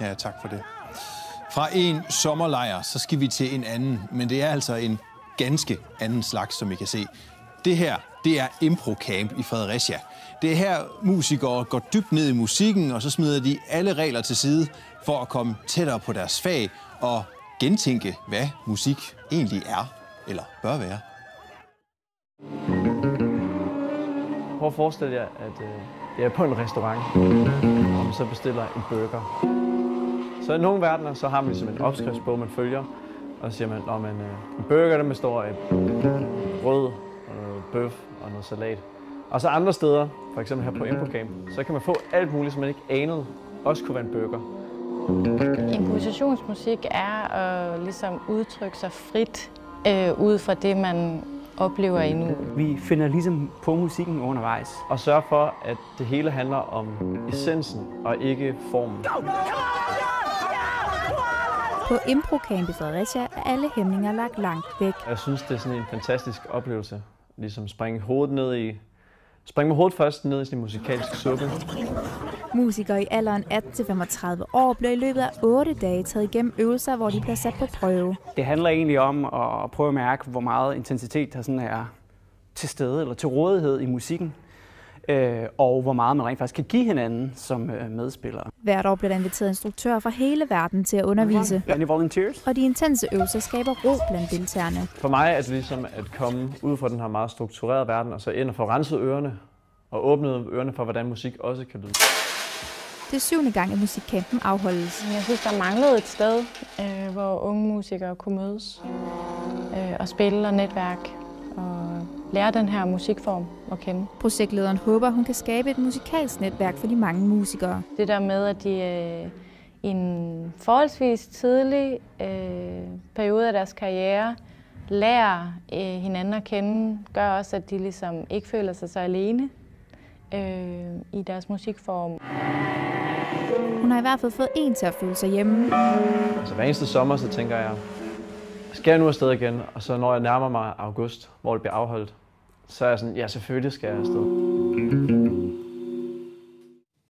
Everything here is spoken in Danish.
Ja, tak for det. Fra en sommerlejr, så skal vi til en anden, men det er altså en ganske anden slags, som I kan se. Det her, det er Improcamp i Fredericia. Det er her, musikere går dybt ned i musikken, og så smider de alle regler til side for at komme tættere på deres fag og gentænke, hvad musik egentlig er eller bør være. Prøv at forestille jer, at jeg er på en restaurant, og man så bestiller en burger. Så i nogle verdener, så har man ligesom en opskriftsbog, man følger, og så siger man, at en burger den består af brød, og noget bøf og noget salat. Og så andre steder, for eksempel her på Improcamp, så kan man få alt muligt, som man ikke anede, også kunne være en burger. Improvisationsmusik er at ligesom udtrykke sig frit ud fra det, man oplever endnu. Vi finder ligesom på musikken undervejs. Og sørger for, at det hele handler om essensen og ikke formen. På Improcamp i Fredericia er alle hæmninger lagt langt væk. Jeg synes, det er sådan en fantastisk oplevelse. Ligesom springe med hovedet først ned i sådan en musikalsk suppe. Musikere i alderen 18-35 år bliver i løbet af 8 dage taget igennem øvelser, hvor de bliver sat på prøve. Det handler egentlig om at prøve at mærke, hvor meget intensitet der sådan er til stede eller til rådighed i musikken. Og hvor meget man rent faktisk kan give hinanden som medspillere. Hvert år bliver der inviteret instruktører fra hele verden til at undervise. Any volunteers? Og de intense øvelser skaber ro blandt deltagerne. For mig er det ligesom at komme ud fra den her meget strukturerede verden, og så ind og få renset ørerne og åbnet ørerne for, hvordan musik også kan lyde. Det er 7. gang, at musikcampen afholdes. Jeg synes, der manglede et sted, hvor unge musikere kunne mødes og spille og netværk og lære den her musikform at kende. Projektlederen håber, hun kan skabe et musikalsk netværk for de mange musikere. Det der med, at de i en forholdsvis tidlig periode af deres karriere lærer hinanden at kende, gør også, at de ligesom ikke føler sig så alene i deres musikform. Hun har i hvert fald fået en til at føle sig hjemme. Altså hver eneste sommer, så tænker jeg, skal jeg nu afsted igen? Og så når jeg nærmer mig august, hvor det bliver afholdt, så er jeg sådan, ja, selvfølgelig skal jeg afsted.